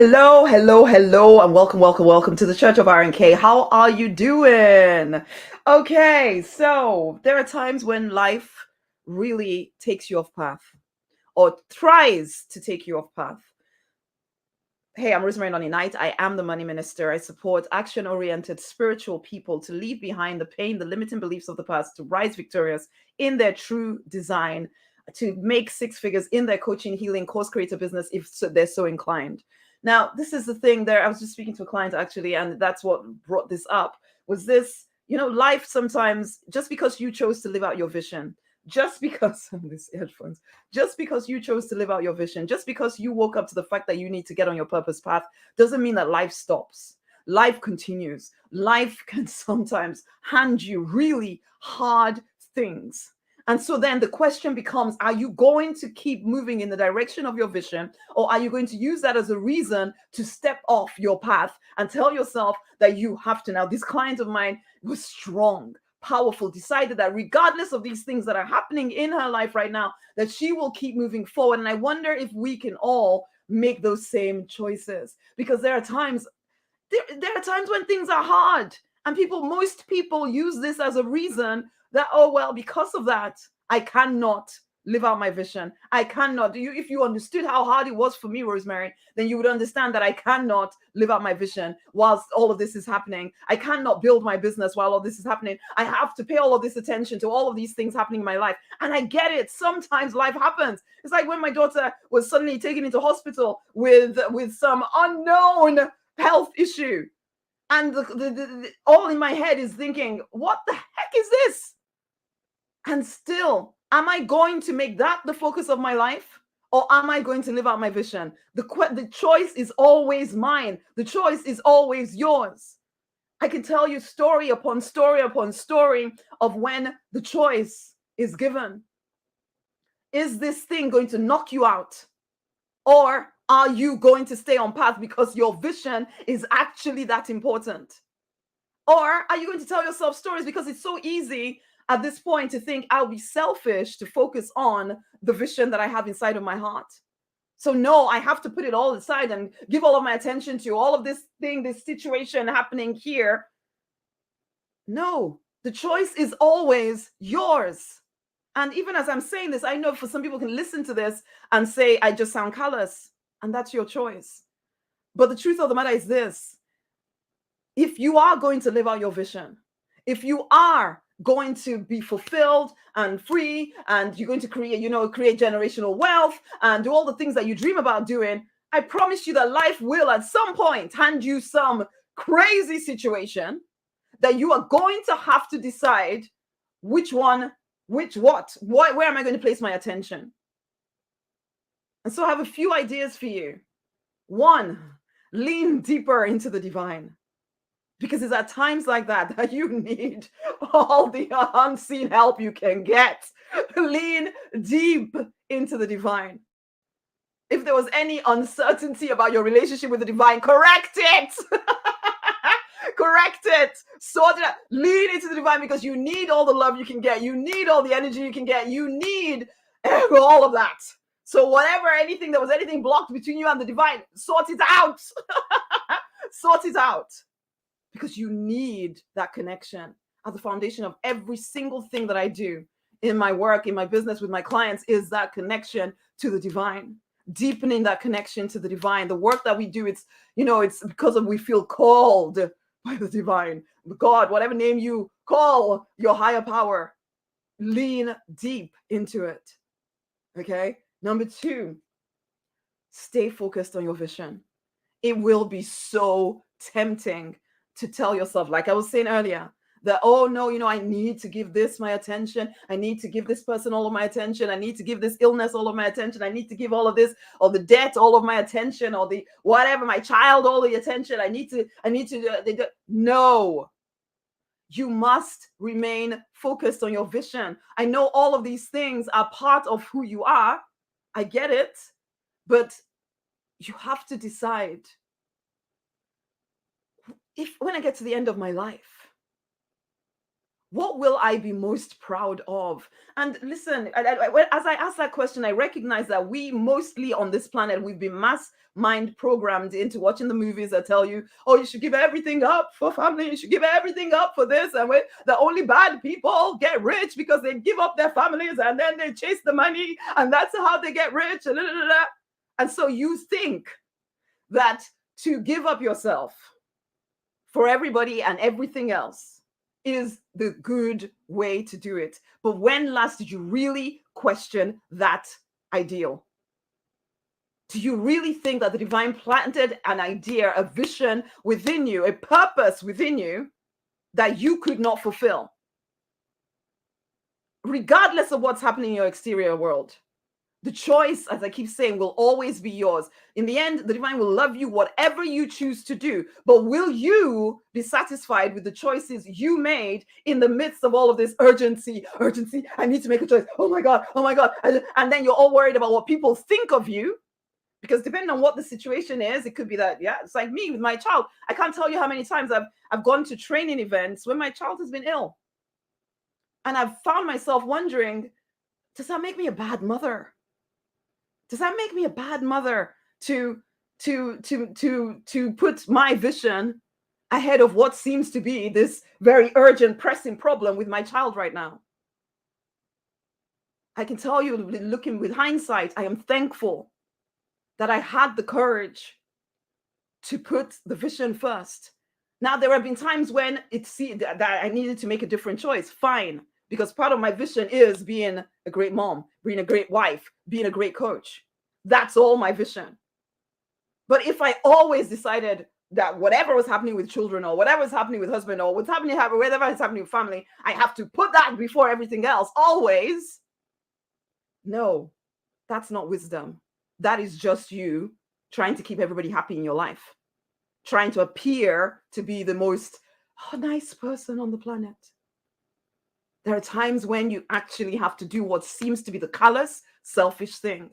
Hello, hello, hello, and welcome to the Church of RNK. How are you doing? Okay, so there are times when life really takes you off path or tries to take you off path. Hey, I'm Rosemary Nonny Knight. I am the Money Minister. I support action oriented spiritual people to leave behind the pain, the limiting beliefs of the past, to rise victorious in their true design, to make six figures in their coaching, healing, course creator business if they're so inclined. Now, this is the thing there. I was just speaking to a client actually, and that's what brought this up was this, life sometimes, just because you chose to live out your vision, just because these headphones, just because you chose to live out your vision, just because you woke up to the fact that you need to get on your purpose path, doesn't mean that life stops. Life continues. Life can sometimes hand you really hard things. And so then the question becomes, are you going to keep moving in the direction of your vision, or are you going to use that as a reason to step off your path and tell yourself that you have to? Now, this client of mine was strong, powerful, decided that regardless of these things that are happening in her life right now, that she will keep moving forward. And I wonder if we can all make those same choices, because there are times when things are hard, and most people use this as a reason that, oh well, because of that I cannot live out my vision. I cannot. If you understood how hard it was for me, Rosemary, then you would understand that I cannot live out my vision whilst all of this is happening. I cannot build my business while all this is happening. I have to pay all of this attention to all of these things happening in my life. And I get it. Sometimes life happens. It's like when my daughter was suddenly taken into hospital with some unknown health issue. And all in my head is thinking, what the heck is this? And still, am I going to make that the focus of my life? Or am I going to live out my vision? The choice is always mine. The choice is always yours. I can tell you story upon story upon story of when the choice is given. Is this thing going to knock you out? Or are you going to stay on path because your vision is actually that important? Or are you going to tell yourself stories because it's so easy at this point to think I'll be selfish to focus on the vision that I have inside of my heart? So no, I have to put it all aside and give all of my attention to all of this thing, this situation happening here. No, the choice is always yours. And even as I'm saying this, I know for some people can listen to this and say, I just sound callous. And that's your choice. But the truth of the matter is this: if you are going to live out your vision, if you are going to be fulfilled and free, and you're going to create generational wealth and do all the things that you dream about doing, I promise you that life will at some point hand you some crazy situation that you are going to have to decide where am I going to place my attention? And so I have a few ideas for you. One, lean deeper into the divine. Because it's at times like that that you need all the unseen help you can get. Lean deep into the divine. If there was any uncertainty about your relationship with the divine, correct it. Correct it. Sort it out. Lean into the divine, because you need all the love you can get. You need all the energy you can get. You need all of that. So anything blocked between you and the divine, sort it out. Sort it out. Because you need that connection at the foundation of every single thing that I do in my work, in my business, with my clients, is that connection to the divine, deepening that connection to the divine. The work that we do, it's because we feel called by the divine, God, whatever name you call your higher power, lean deep into it. Okay. Number 2, stay focused on your vision. It will be so tempting to tell yourself, like I was saying earlier, that, oh no, I need to give this my attention. I need to give this person all of my attention. I need to give this illness all of my attention. I need to give all of this, or the debt, all of my attention, or the whatever, my child, all the attention. No, you must remain focused on your vision. I know all of these things are part of who you are. I get it. But you have to decide, when I get to the end of my life, What will I be most proud of? And listen, as I ask that question, I recognize that we mostly on this planet, we've been mass mind programmed into watching the movies that tell you, oh, you should give everything up for family, you should give everything up for this. And the only bad people get rich because they give up their families and then they chase the money, and that's how they get rich. And so you think that to give up yourself for everybody and everything else is the good way to do it. But when last did you really question that ideal? Do you really think that the divine planted an idea, a vision within you, a purpose within you that you could not fulfill? Regardless of what's happening in your exterior world, the choice, as I keep saying, will always be yours. In the end, the divine will love you whatever you choose to do. But will you be satisfied with the choices you made in the midst of all of this urgency? I need to make a choice. Oh my God. And then you're all worried about what people think of you. Because depending on what the situation is, it could be that, yeah, it's like me with my child. I can't tell you how many times I've gone to training events when my child has been ill. And I've found myself wondering, does that make me a bad mother? Does that make me a bad mother to put my vision ahead of what seems to be this very urgent, pressing problem with my child right now? I can tell you, looking with hindsight, I am thankful that I had the courage to put the vision first. Now, there have been times when that I needed to make a different choice. Fine, because part of my vision is being a great mom, being a great wife, being a great coach. That's all my vision. But if I always decided that whatever was happening with children or whatever was happening with husband or whatever is happening with family, I have to put that before everything else, always. No, that's not wisdom. That is just you trying to keep everybody happy in your life, trying to appear to be the most nice person on the planet. There are times when you actually have to do what seems to be the callous, selfish thing.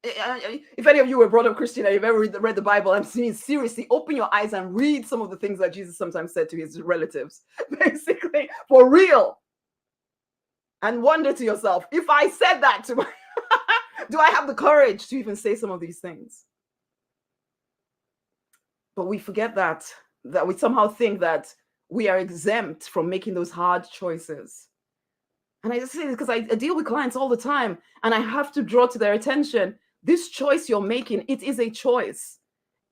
If any of you were brought up Christian and you've ever read the Bible, I'm saying seriously, open your eyes and read some of the things that Jesus sometimes said to his relatives, basically, for real. And wonder to yourself, if I said that to my, do I have the courage to even say some of these things? But we forget that we somehow think that we are exempt from making those hard choices. And I just say this because I deal with clients all the time, and I have to draw to their attention, this choice you're making, it is a choice.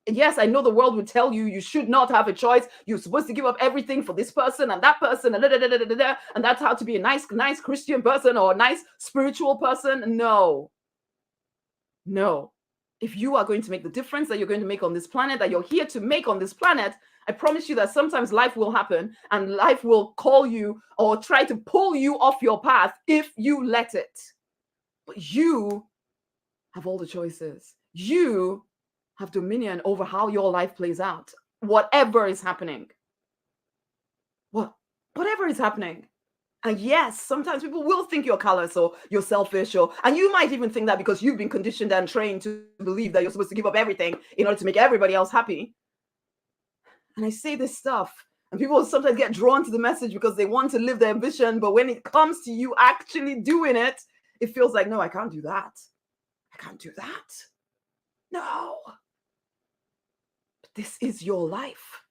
Yes, I know the world would tell you you should not have a choice. You're supposed to give up everything for this person and that person, and that's how to be a nice Christian person or a nice spiritual person. No. If you are going to make the difference that you're going to make on this planet, that you're here to make on this planet, I promise you that sometimes life will happen and life will call you or try to pull you off your path if you let it. But you have all the choices. You have dominion over how your life plays out, whatever is happening. Whatever is happening. And yes, sometimes people will think you're callous or you're selfish, and you might even think that because you've been conditioned and trained to believe that you're supposed to give up everything in order to make everybody else happy. And I say this stuff, and people sometimes get drawn to the message because they want to live their ambition, but when it comes to you actually doing it, it feels like, no, I can't do that. I can't do that. No. But this is your life.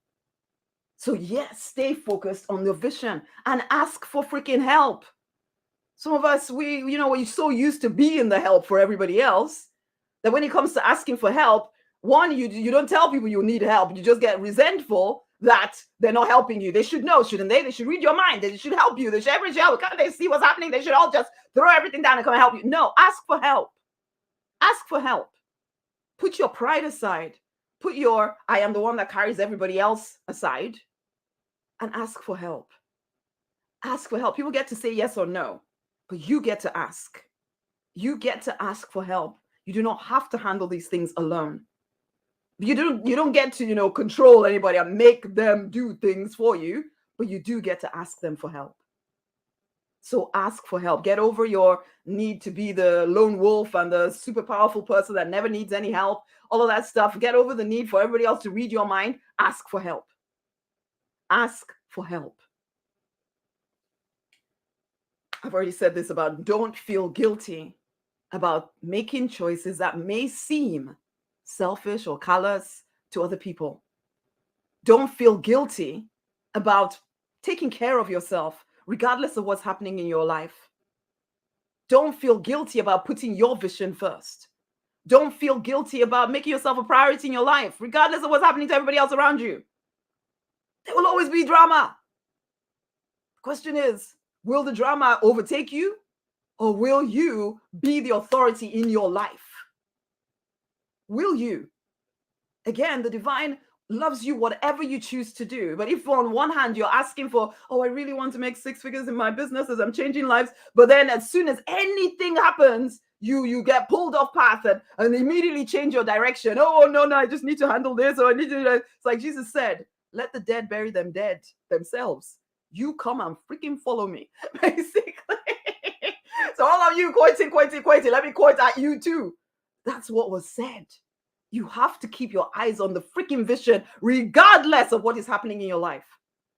So yes, stay focused on the vision and ask for freaking help. Some of us, we're so used to being the help for everybody else that when it comes to asking for help, one, you don't tell people you need help. You just get resentful that they're not helping you. They should know, shouldn't they? They should read your mind. They should help you. They should every help. Can't they see what's happening? They should all just throw everything down and come and help you. No, ask for help. Ask for help. Put your pride aside. Put your I am the one that carries everybody else aside and ask for help. Ask for help. People get to say yes or no, but you get to ask. You get to ask for help. You do not have to handle these things alone. You don't get to, control anybody and make them do things for you, but you do get to ask them for help. So ask for help. Get over your need to be the lone wolf and the super powerful person that never needs any help. All of that stuff. Get over the need for everybody else to read your mind. Ask for help. Ask for help. I've already said this about don't feel guilty about making choices that may seem selfish or callous to other people. Don't feel guilty about taking care of yourself, regardless of what's happening in your life. Don't feel guilty about putting your vision first. Don't feel guilty about making yourself a priority in your life, regardless of what's happening to everybody else around you. There will always be drama. The question is, will the drama overtake you, or will you be the authority in your life? Will you? Again, the divine loves you whatever you choose to do. But if on one hand you're asking for, oh, I really want to make 6 figures in my business as I'm changing lives, but then as soon as anything happens, you get pulled off path and immediately change your direction. Oh, no, I just need to handle this, or I need to. It's like Jesus said, let the dead bury them dead themselves. You come and freaking follow me, basically. So all of you quoting, let me quote at you too. That's what was said. You have to keep your eyes on the freaking vision, regardless of what is happening in your life.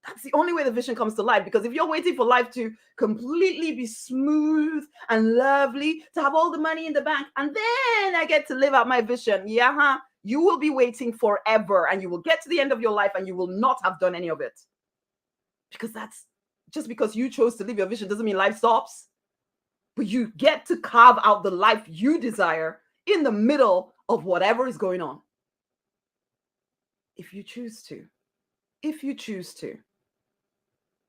That's the only way the vision comes to life. Because if you're waiting for life to completely be smooth and lovely, to have all the money in the bank, and then I get to live out my vision, you will be waiting forever, and you will get to the end of your life and you will not have done any of it. Because that's just because you chose to live your vision doesn't mean life stops. But you get to carve out the life you desire in the middle of whatever is going on. If you choose to.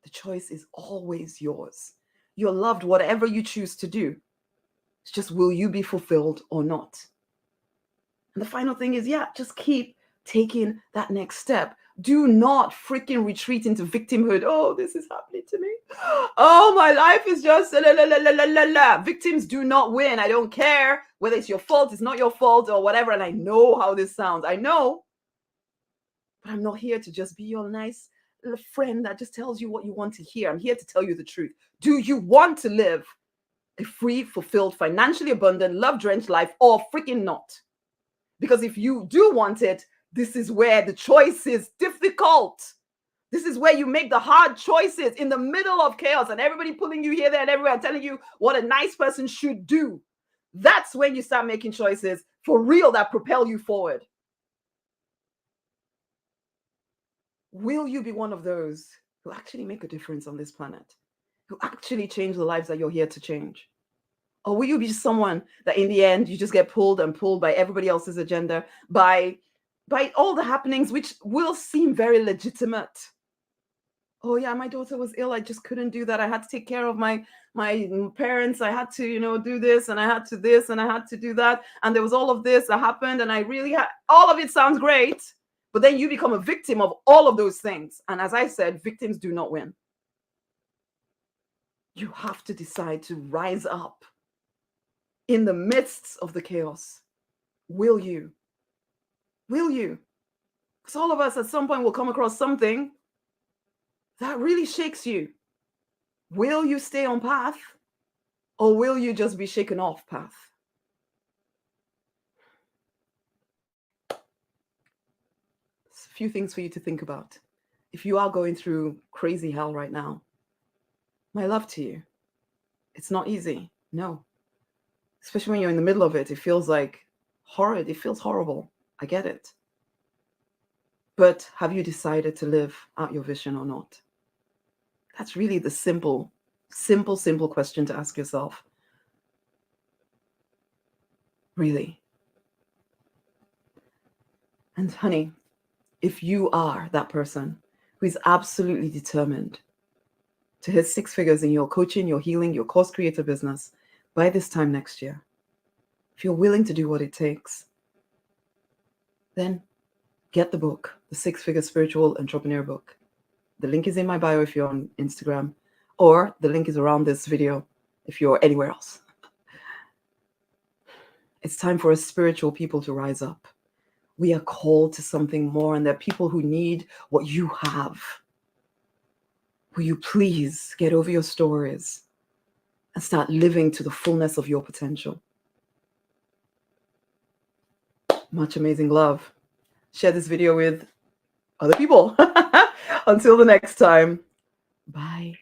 The choice is always yours. You're loved whatever you choose to do. It's just, will you be fulfilled or not? And the final thing is, just keep taking that next step. Do not freaking retreat into victimhood. Oh, this is happening to me. Oh, my life is just la, la, la, la, la, la. Victims do not win. I don't care whether it's your fault, it's not your fault, or whatever. And I know how this sounds. I know. But I'm not here to just be your nice little friend that just tells you what you want to hear. I'm here to tell you the truth. Do you want to live a free, fulfilled, financially abundant, love-drenched life, or freaking not? Because if you do want it, this is where the choice is difficult. This is where you make the hard choices in the middle of chaos and everybody pulling you here, there, and everywhere and telling you what a nice person should do. That's when you start making choices for real that propel you forward. Will you be one of those who actually make a difference on this planet? Who actually change the lives that you're here to change? Or will you be someone that in the end you just get pulled by everybody else's agenda, by all the happenings which will seem very legitimate? Oh yeah, my daughter was ill. I just couldn't do that. I had to take care of my parents. I had to, do this, and I had to this, and I had to do that. And there was all of this that happened, and I really had all of it. Sounds great, but then you become a victim of all of those things. And as I said, victims do not win. You have to decide to rise up in the midst of the chaos. Will you? Will you? Because all of us at some point will come across something that really shakes you. Will you stay on path, or will you just be shaken off path? There's a few things for you to think about. If you are going through crazy hell right now, my love to you. It's not easy. No. Especially when you're in the middle of it, it feels like horrid. It feels horrible. I get it. But have you decided to live out your vision or not? That's really the simple question to ask yourself. Really. And honey, if you are that person who is absolutely determined to hit 6 figures in your coaching, your healing, your course creator business by this time next year, if you're willing to do what it takes, then get the book, the 6 Figure Spiritual Entrepreneur book. The link is in my bio if you're on Instagram, or the link is around this video if you're anywhere else. It's time for us spiritual people to rise up. We are called to something more, and there are people who need what you have. Will you please get over your stories and start living to the fullness of your potential? Much amazing love. Share this video with other people. Until the next time, bye.